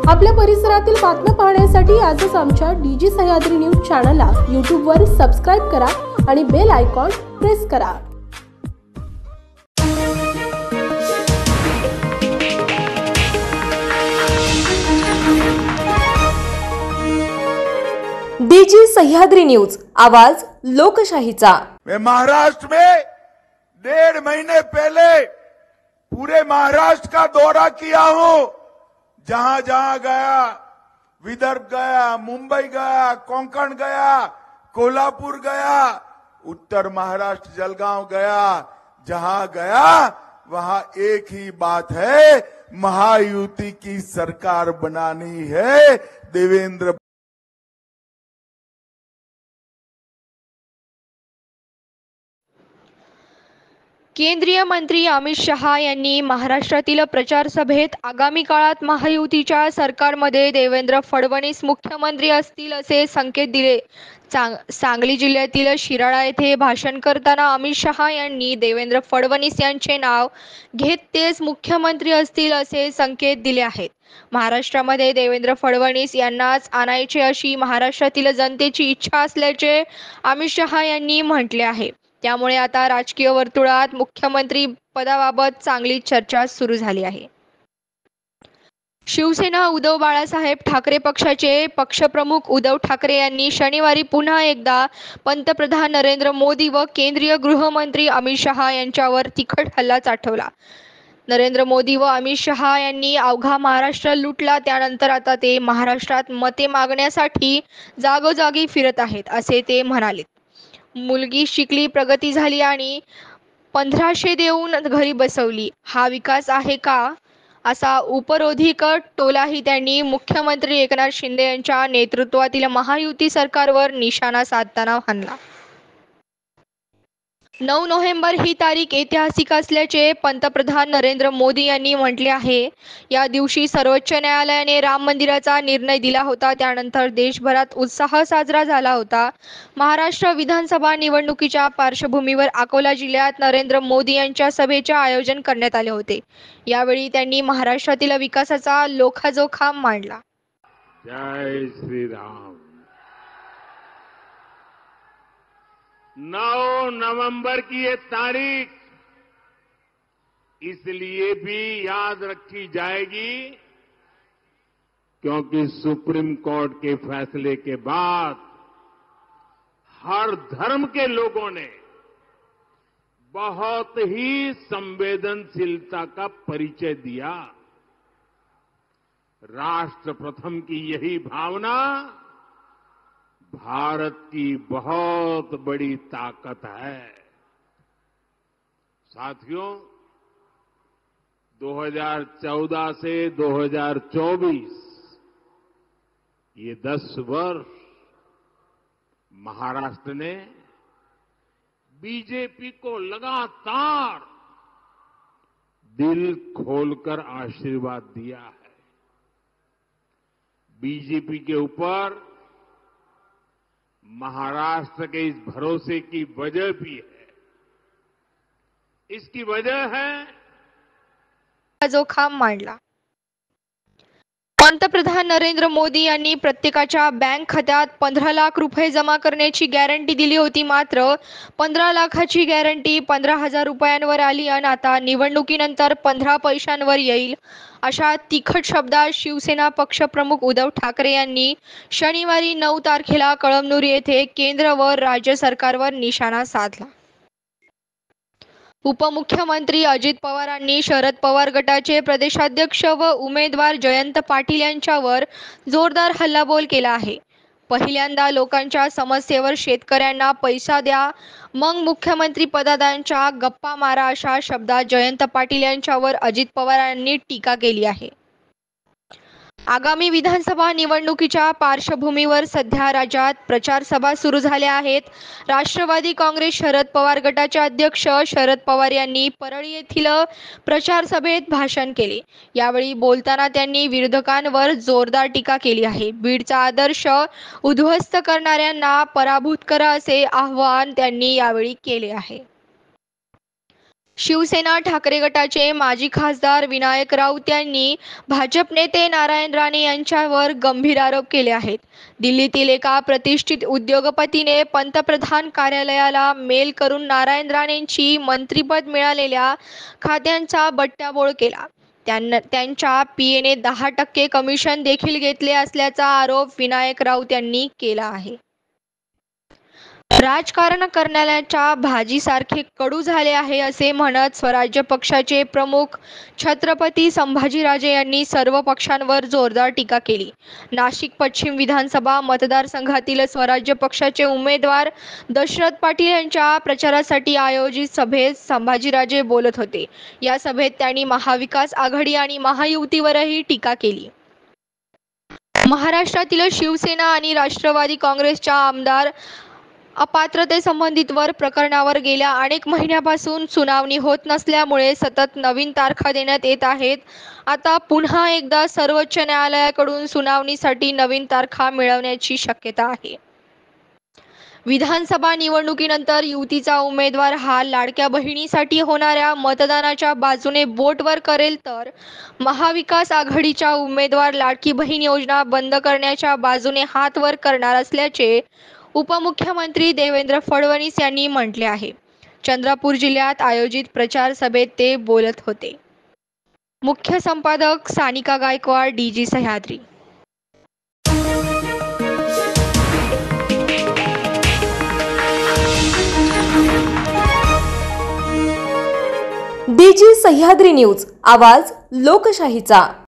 आपल्या परिसरातील बातम्या पाहण्यासाठी आजच आमच्या डीजी सह्याद्री न्यूज चॅनलला यूट्यूबवर सबस्क्राईब करा आणि बेल आयकॉन प्रेस करा. डीजी सह्याद्री न्यूज, आवाज लोकशाहीचा. मैं महाराष्ट्र में 1.5 महीने पहले पूरे महाराष्ट्र का दौरा किया हूं. जहां जहां गया, विदर्भ गया, मुंबई गया, कोंकण गया, कोल्हापुर गया, उत्तर महाराष्ट्र जलगांव गया, जहां गया वहां एक ही बात है, महायुति की सरकार बनानी है. देवेंद्र केंद्रीय मंत्री अमित शहा यांनी महाराष्ट्रातील प्रचार सभेत आगामी काळात महायुतीच्या सरकारमध्ये देवेंद्र फडणवीस मुख्यमंत्री असतील असे संकेत दिले. सांगली जिल्ह्यातील शिराळा येथे भाषण करताना अमित शहा यांनी देवेंद्र फडणवीस यांचे नाव घेत तेच मुख्यमंत्री असतील असे संकेत दिले आहेत. महाराष्ट्रामध्ये देवेंद्र फडणवीस यांनाच आणायचे अशी महाराष्ट्रातील जनतेची इच्छा असल्याचे अमित शहा यांनी म्हटले आहे. त्यामुळे आता राजकीय वर्तुळात मुख्यमंत्री पदाबाबत चांगली चर्चा सुरू झाली आहे. शिवसेना उद्धव बाळासाहेब ठाकरे पक्षाचे पक्षप्रमुख उद्धव ठाकरे यांनी शनिवारी पुन्हा एकदा पंतप्रधान नरेंद्र मोदी व केंद्रीय गृहमंत्री अमित शहा यांच्यावर तिखट हल्ला चाठवला. नरेंद्र मोदी व अमित शहा यांनी अवघा महाराष्ट्र लुटला, त्यानंतर आता ते महाराष्ट्रात मते मागण्यासाठी जागोजागी फिरत आहेत असे ते म्हणाले. मुलगी शिकली, प्रगती झाली आणि 1500 देऊन घरी बसवली, हा विकास आहे का, असा उपरोधिक टोलाही त्यांनी मुख्यमंत्री एकनाथ शिंदे यांच्या नेतृत्वातील महायुती सरकारवर निशाणा साधताना हाणला. 9 नोव्हेंबर ही तारीख ऐतिहासिक असल्याचे पंतप्रधान नरेंद्र मोदी यांनी म्हटले आहे. या दिवशी सर्वोच्च न्यायालयाने राम मंदिराचा निर्णय दिला होता. त्यानंतर देशभरात उत्साह साजरा झाला होता. महाराष्ट्र विधानसभा निवडणुकीच्या पार्श्वभूमीवर अकोला जिल्ह्यात नरेंद्र मोदी यांच्या सभेचे आयोजन करण्यात आले होते. यावेळी त्यांनी महाराष्ट्रातील विकासाचा लोखाजोखा मांडला. जय श्री राम. 9 नवंबर की ये तारीख इसलिए भी याद रखी जाएगी क्योंकि सुप्रीम कोर्ट के फैसले के बाद हर धर्म के लोगों ने बहुत ही संवेदनशीलता का परिचय दिया. राष्ट्र प्रथम की यही भावना भारत की बहुत बड़ी ताकत है. साथियों, 2014 से 2024 ये 10 वर्ष महाराष्ट्र ने बीजेपी को लगातार दिल खोलकर आशीर्वाद दिया है. बीजेपी के ऊपर महाराष्ट्र के इस भरोसे की वजह भी है. इसकी वजह है जोखम मांडला. पंतप्रधान नरेंद्र मोदी यांनी प्रत्येकाच्या बँक खात्यात 15 लाख रुपये जमा करण्याची गॅरंटी दिली होती. मात्र 15 लाखाची गॅरंटी 15,000 रुपयांवर आली आणि आता निवडणुकीनंतर 15 पैशांवर येईल, अशा तिखट शब्दात शिवसेना पक्षप्रमुख उद्धव ठाकरे यांनी शनिवारी 9 तारखेला कळमनुरी येथे केंद्र व राज्य सरकारवर निशाणा साधला. उपमुख्यमंत्री अजित पवारांनी शरद पवार गटाचे प्रदेशाध्यक्ष व उमेदवार जयंत पाटील यांच्यावर जोरदार हल्लाबोल केला आहे. पहिल्यांदा लोकांच्या समस्येवर शेतकऱ्यांना पैसा द्या, मग मुख्यमंत्री पदाच्या गप्पा मारा, अशा शब्दात जयंत पाटील यांच्यावर अजित पवारांनी टीका केली आहे. आगामी विधानसभा निवडणुकीच्या पार्श्वभूमीवर सध्या राज्यात प्रचार सभा सुरू झाल्या आहेत. राष्ट्रवादी काँग्रेस शरद पवार गटाचे अध्यक्ष शरद पवार यांनी परळी येथील प्रचार सभेत भाषण केले. यावेळी बोलताना त्यांनी विरोधकांवर जोरदार टीका केली आहे. बीडचा आदर्श उद्ध्वस्त करणाऱ्यांना पराभूत करा, असे आवाहन त्यांनी यावेळी केले आहे. शिवसेना ठाकरे गटाचे माजी खासदार विनायक राऊत यांनी भाजप नेते नारायण राणे यांच्यावर गंभीर आरोप केले आहेत. दिल्लीतील एका प्रतिष्ठित उद्योगपतीने पंतप्रधान कार्यालयाला मेल करून नारायण राणेंची मंत्रिपद मिळालेल्या खात्यांचा बट्ट्याबोळ केला. त्यांच्या पीएने 10% कमिशन देखील घेतले असल्याचा आरोप विनायक राऊत यांनी केला आहे. राजकारण करण्याच्या भाजीसारखे कडू झाले आहे असे म्हणत स्वराज्य पक्षाचे प्रमुख छत्रपती संभाजीराजे यांनी सर्व पक्षांवर जोरदार टीका केली. नाशिक पश्चिम विधानसभा मतदारसंघातील स्वराज्य पक्षाचे उमेदवार दशरथ पाटील यांच्या प्रचारासाठी आयोजित सभेत संभाजीराजे बोलत होते. या सभेत त्यांनी महाविकास आघाडी आणि महायुतीवरही टीका केली. महाराष्ट्रातील शिवसेना आणि राष्ट्रवादी काँग्रेसच्या आमदार अपात्रतेसंबंधित प्रकरणावर गेल्या अनेक महिन्यापासून सुनावणी होत नसल्यामुळे सतत नवीन तारखा देण्यात येत आहेत. आता पुन्हा एकदा सर्वोच्च न्यायालयाकडून सुनावणीसाठी नवीन तारखा मिळवण्याची शक्यता आहे. विधानसभा निवडणुकीनंतर युतीचा उमेदवार हा लाडक्या बहिणीसाठी होणाऱ्या मतदानाच्या बाजूने बोट वर करेल, तर महाविकास आघाडीचा उमेदवार लाडकी बहीण योजना बंद करण्याच्या बाजूने हात वर करणार असल्याचे उपमुख्यमंत्री देवेंद्र फडणवीस यांनी म्हटले आहे. चंद्रपूर जिल्ह्यात आयोजित प्रचार सभेत ते बोलत होते. मुख्य संपादक सानिका गायकवाड, डीजी सह्याद्री. डीजी सह्याद्री न्यूज, आवाज लोकशाहीचा.